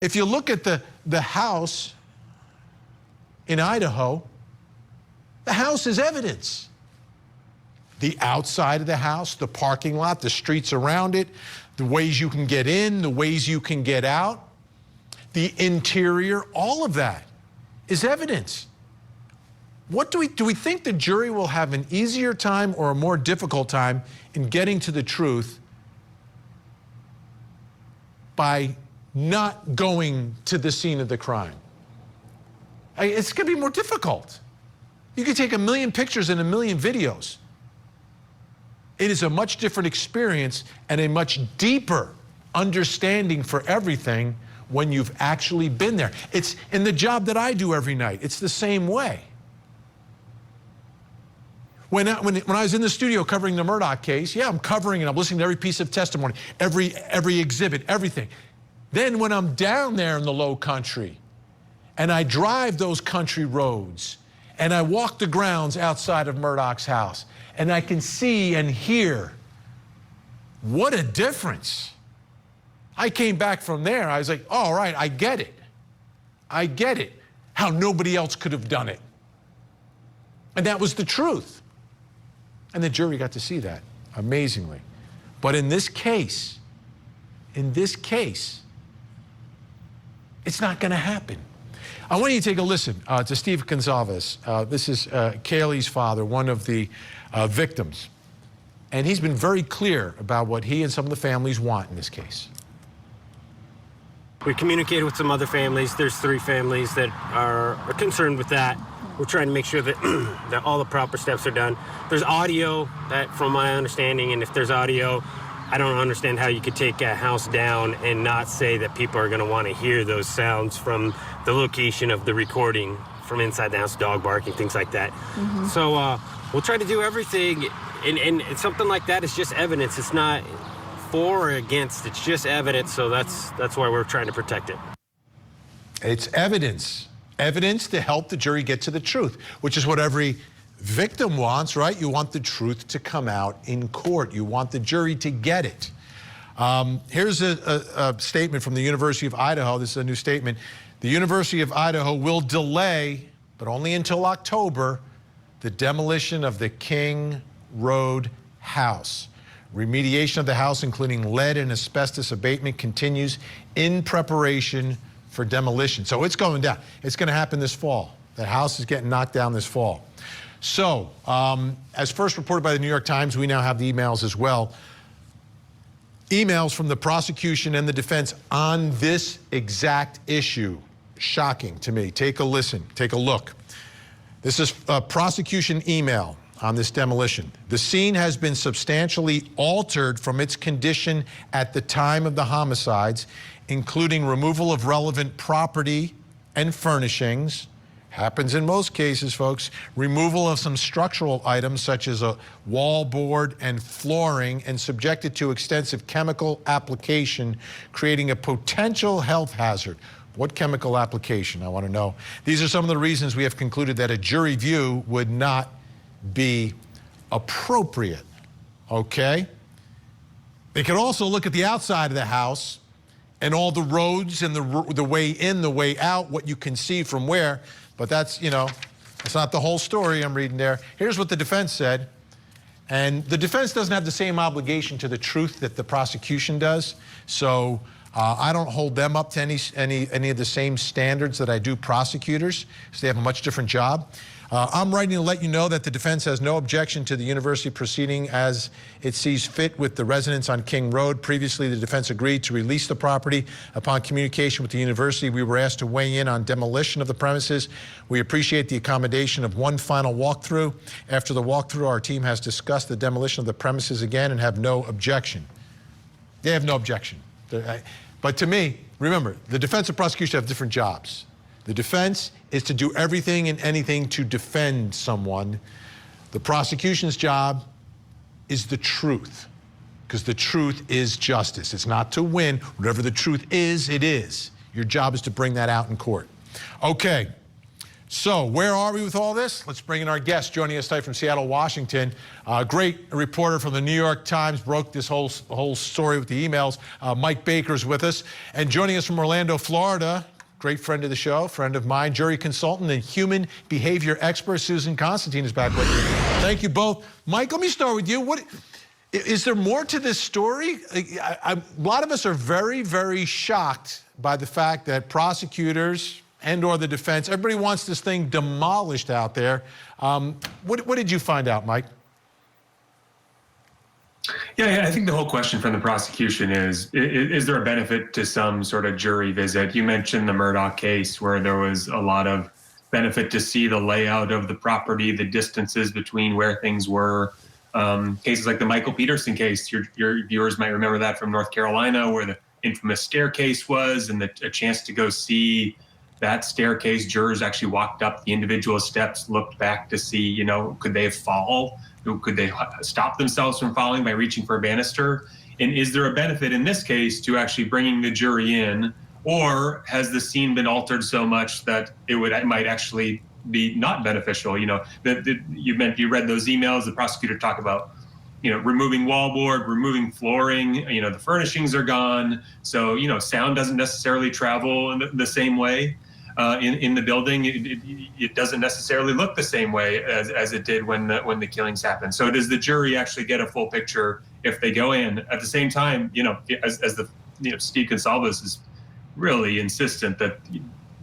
If you look at the house in Idaho, the house is evidence. The outside of the house, the parking lot, the streets around it, the ways you can get in, the ways you can get out, the interior, all of that is evidence. What do we think the jury will have an easier time or a more difficult time in getting to the truth by not going to the scene of the crime? It's going to be more difficult. You can take 1 million pictures and 1 million videos. It is a much different experience and a much deeper understanding for everything when you've actually been there. It's in the job that I do every night. It's the same way. When I was in the studio covering the Murdaugh case, yeah, I'm covering and I'm listening to every piece of testimony, every exhibit, everything. Then when I'm down there in the low country and I drive those country roads and I walk the grounds outside of Murdaugh's house and I can see and hear, what a difference. I came back from there, I was like, all right, I get it. I get it, how nobody else could have done it. And that was the truth. And the jury got to see that, amazingly. But in this case, it's not going to happen. I want you to take a listen to Steve Gonzalez. This is Kaylee's father, one of the victims. And he's been very clear about what he and some of the families want in this case. We communicated with some other families. There's 3 families that are concerned with that. We're trying to make sure that, that all the proper steps are done. There's audio, that from my understanding, and if there's audio, I don't understand how you could take a house down and not say that people are going to want to hear those sounds from the location of the recording from inside the house, dog barking, things like that. Mm-hmm. So we'll try to do everything, and something like that is just evidence. It's not for or against, it's just evidence, so that's why we're trying to protect it. It's evidence. Evidence to help the jury get to the truth, which is what every victim wants, right? You want the truth to come out in court. You want the jury to get it. Here's a statement from the University of Idaho. This is a new statement. The University of Idaho will delay, but only until October, the demolition of the King Road house. Remediation of the house, including lead and asbestos abatement, continues in preparation for demolition. So it's going down. It's going to happen this fall. The house is getting knocked down this fall. So, as first reported by the New York Times, we now have the emails as well. Emails from the prosecution and the defense on this exact issue. Shocking to me. Take a listen. Take a look. This is a prosecution email on this demolition. The scene has been substantially altered from its condition at the time of the homicides, including removal of relevant property and furnishings. Happens in most cases, folks. Removal of some structural items such as a wall board and flooring, and subjected to extensive chemical application, creating a potential health hazard. What chemical application? I want to know. These are some of the reasons we have concluded that a jury view would not be appropriate. Okay? They could also look at the outside of the house and all the roads and the way in, the way out, what you can see from where. But that's, you know, that's not the whole story I'm reading there. Here's what the defense said. And the defense doesn't have the same obligation to the truth that the prosecution does. So I don't hold them up to any of the same standards that I do prosecutors, because they have a much different job. I'm writing to let you know that the defense has no objection to the university proceeding as it sees fit with the residents on King Road. Previously, the defense agreed to release the property. Upon communication with the university, we were asked to weigh in on demolition of the premises. We appreciate the accommodation of one final walkthrough. After the walkthrough, our team has discussed the demolition of the premises again and have no objection. They have no objection. But to me, remember, the defense and prosecution have different jobs. The defense is to do everything and anything to defend someone. The prosecution's job is the truth, because the truth is justice. It's not to win. Whatever the truth is, it is. Your job is to bring that out in court. Okay, So where are we with all this? Let's bring in our guest joining us tonight from Seattle, Washington. Great reporter from the New York Times, broke this whole story with the emails. Mike Baker's with us. And joining us from Orlando, Florida, great friend of the show, friend of mine, jury consultant and human behavior expert, Susan Constantine is back with you. Thank you both. Mike, let me start with you. What is there more to this story? A lot of us are very, very shocked by the fact that prosecutors and/or the defense, everybody wants this thing demolished out there. What did you find out, Mike? Yeah, I think the whole question from the prosecution is there a benefit to some sort of jury visit? You mentioned the Murdaugh case where there was a lot of benefit to see the layout of the property, the distances between where things were. Cases like the Michael Peterson case, your viewers might remember that from North Carolina, where the infamous staircase was, and a chance to go see that staircase. Jurors actually walked up the individual steps, looked back to see, could they fall? Could they stop themselves from falling by reaching for a banister? And is there a benefit in this case to actually bringing the jury in, or has the scene been altered so much that it might actually be not beneficial? You read those emails. The prosecutor talked about, removing wallboard, removing flooring. The furnishings are gone, so sound doesn't necessarily travel in the same way. In the building, it doesn't necessarily look the same way as it did when the killings happened. So does the jury actually get a full picture if they go in? At the same time, Steve Gonsalves is really insistent that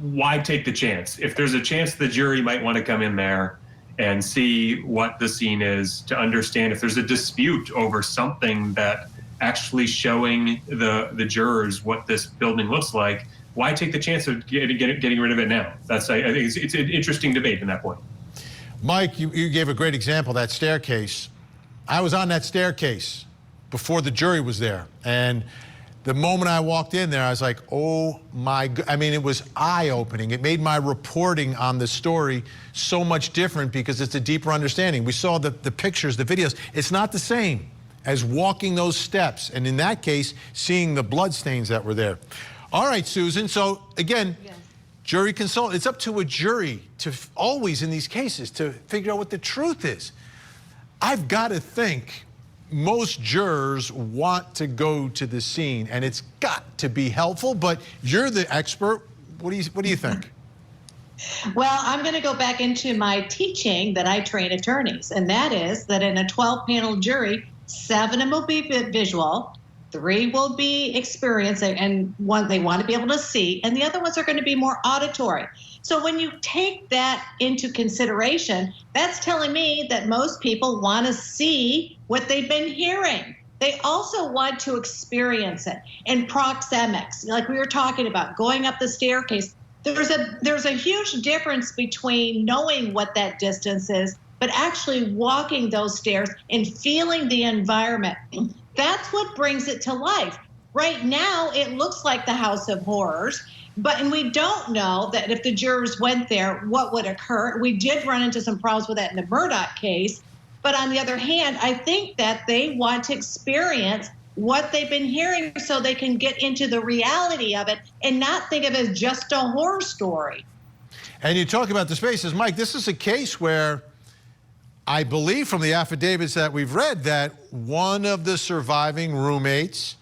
why take the chance? If there's a chance the jury might want to come in there and see what the scene is, to understand if there's a dispute over something that actually showing the jurors what this building looks like, why take the chance of getting rid of it now? I think it's an interesting debate in that point. Mike, you gave a great example, that staircase. I was on that staircase before the jury was there. And the moment I walked in there, I was like, oh my God. I mean, it was eye-opening. It made my reporting on the story so much different because it's a deeper understanding. We saw the pictures, the videos. It's not the same as walking those steps. And in that case, seeing the bloodstains that were there. All right, Susan. So again, yes. Jury consult. It's up to a jury to always in these cases to figure out what the truth is. I've got to think most jurors want to go to the scene, and it's got to be helpful. But you're the expert. What do you think? Well, I'm going to go back into my teaching that I train attorneys, and that is that in a 12-panel jury, 7 of them will be visual, 3 will be experience, and 1 they want to be able to see, and the other ones are going to be more auditory. So when you take that into consideration, that's telling me that most people want to see what they've been hearing. They also want to experience it. And proxemics, like we were talking about, going up the staircase, there's a huge difference between knowing what that distance is, but actually walking those stairs and feeling the environment. That's what brings it to life. Right now, it looks like the House of Horrors, and we don't know that if the jurors went there, what would occur. We did run into some problems with that in the Murdaugh case. But on the other hand, I think that they want to experience what they've been hearing so they can get into the reality of it and not think of it as just a horror story. And you talk about the spaces. Mike, this is a case where I believe from the affidavits that we've read that one of the surviving roommates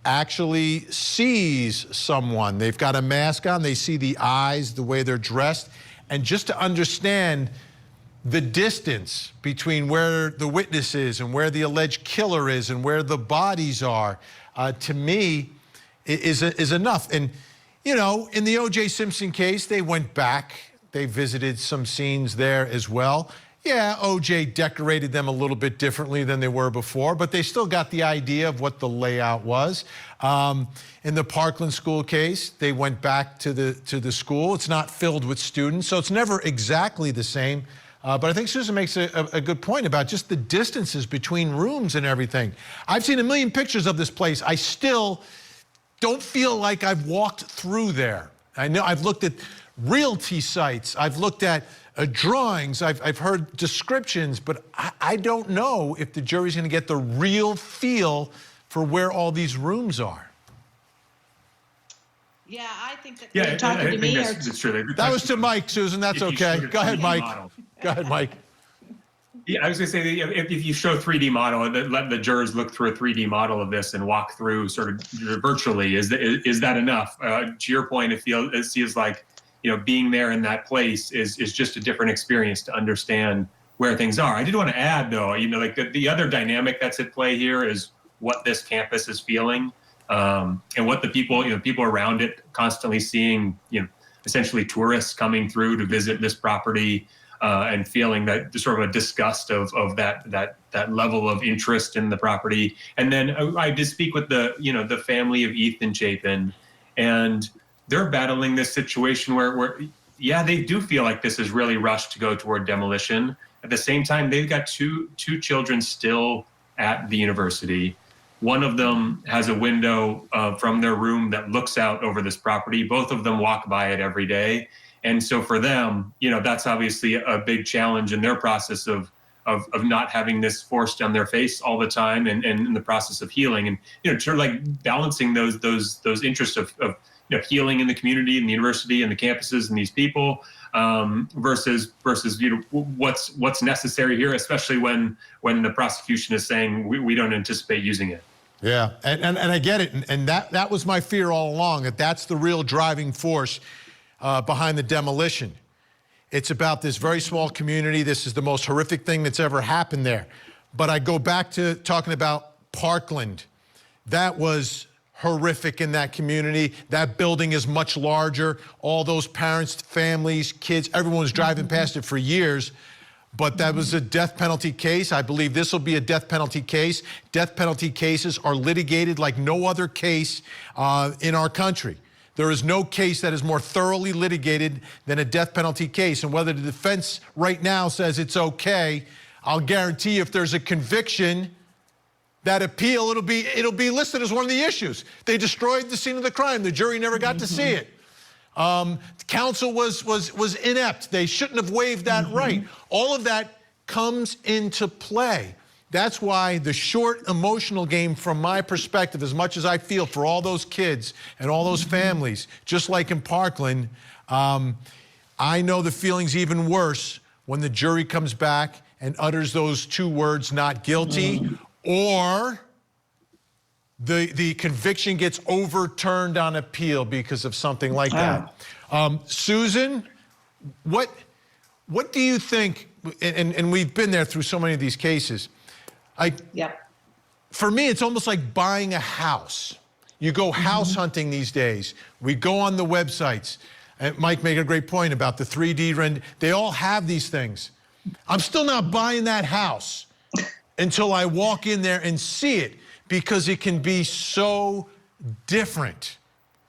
actually sees someone. They've got a mask on, they see the eyes, the way they're dressed. And just to understand the distance between where the witness is and where the alleged killer is and where the bodies are, to me, is enough. And, in the O.J. Simpson case, they went back. They visited some scenes there as well. Yeah, O.J. decorated them a little bit differently than they were before, but they still got the idea of what the layout was. In the Parkland school case, they went back to the school. It's not filled with students, so it's never exactly the same. But I think Susan makes a good point about just the distances between rooms and everything. I've seen a million pictures of this place. I still don't feel like I've walked through there. I know I've looked at realty sites. I've looked at drawings. I've heard descriptions, but I don't know if the jury's going to get the real feel for where all these rooms are. Yeah, I think that Yeah, you're talking I to think me. that's true. That was to Mike, Susan. That's If you okay. showed a Go ahead, 3D Mike. model. Go ahead, Mike. Yeah, I was going to say that if you show 3D model, let the jurors look through a 3D model of this and walk through sort of virtually. Is that enough? To your point, it feels like, you know, being there in that place is just a different experience to understand where things are. I did want to add, though, you know, like the other dynamic that's at play here is what this campus is feeling, and what the people around it constantly seeing, you know, essentially tourists coming through to visit this property. And feeling that sort of a disgust of that level of interest in the property. And then I did speak with the family of Ethan Chapin, and they're battling this situation where yeah, they do feel like this is really rushed to go toward demolition. At the same time, they've got two children still at the university. One of them has a window from their room that looks out over this property. Both of them walk by it every day. And so for them, you know, that's obviously a big challenge in their process of not having this forced on their face all the time, and in the process of healing, and, you know, sort of like balancing those interests of you know, healing in the community and the university and the campuses and these people, versus you know, what's necessary here, especially when the prosecution is saying we don't anticipate using it. Yeah, and I get it, and that was my fear all along, that's the real driving force behind the demolition. It's about this very small community. This is the most horrific thing that's ever happened there. But I go back to talking about Parkland. That was horrific in that community. That building is much larger. All those parents, families, kids, everyone was driving past it for years. But that was a death penalty case. I believe this will be a death penalty case. Death penalty cases are litigated like no other case in our country. There is no case that is more thoroughly litigated than a death penalty case. And whether the defense right now says it's okay, I'll guarantee you if there's a conviction, that appeal, it'll be listed as one of the issues. They destroyed the scene of the crime. The jury never got to see it. Counsel was inept. They shouldn't have waived that right. All of that comes into play. That's why the short emotional game, from my perspective, as much as I feel for all those kids and all those families, just like in Parkland, I know the feeling's even worse when the jury comes back and utters those two words, not guilty, or the conviction gets overturned on appeal because of something like that. Susan, what do you think, and we've been there through so many of these cases, for me, it's almost like buying a house. You go house hunting these days. We go on the websites. And Mike made a great point about the 3D render. They all have these things. I'm still not buying that house until I walk in there and see it, because it can be so different.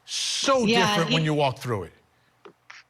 So different when you walk through it.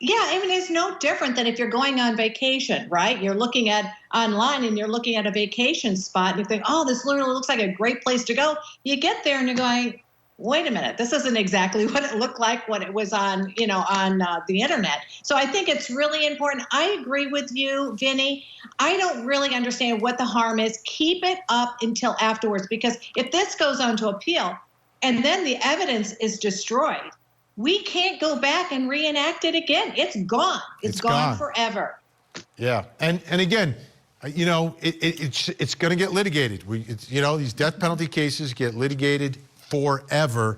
Yeah, I mean, it's no different than if you're going on vacation, right? You're looking at online and you're looking at a vacation spot and you think, oh, this literally looks like a great place to go. You get there and you're going, wait a minute, this isn't exactly what it looked like when it was on, you know, on the internet. So I think it's really important. I agree with you, Vinnie. I don't really understand what the harm is. Keep it up until afterwards, because if this goes on to appeal and then the evidence is destroyed, we can't go back and reenact it again. It's gone. It's gone forever. Yeah, and again, you know, it's going to get litigated. You know, these death penalty cases get litigated forever,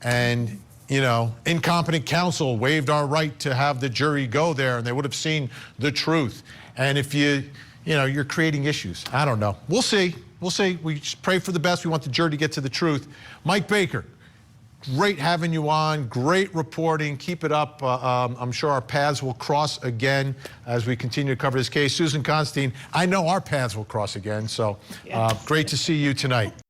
and you know, incompetent counsel waived our right to have the jury go there, and they would have seen the truth. And if you know, you're creating issues. I don't know. We'll see. We'll see. We just pray for the best. We want the jury to get to the truth. Mike Baker, great having you on. Great reporting. Keep it up. I'm sure our paths will cross again as we continue to cover this case. Susan Constantine, I know our paths will cross again. So great to see you tonight.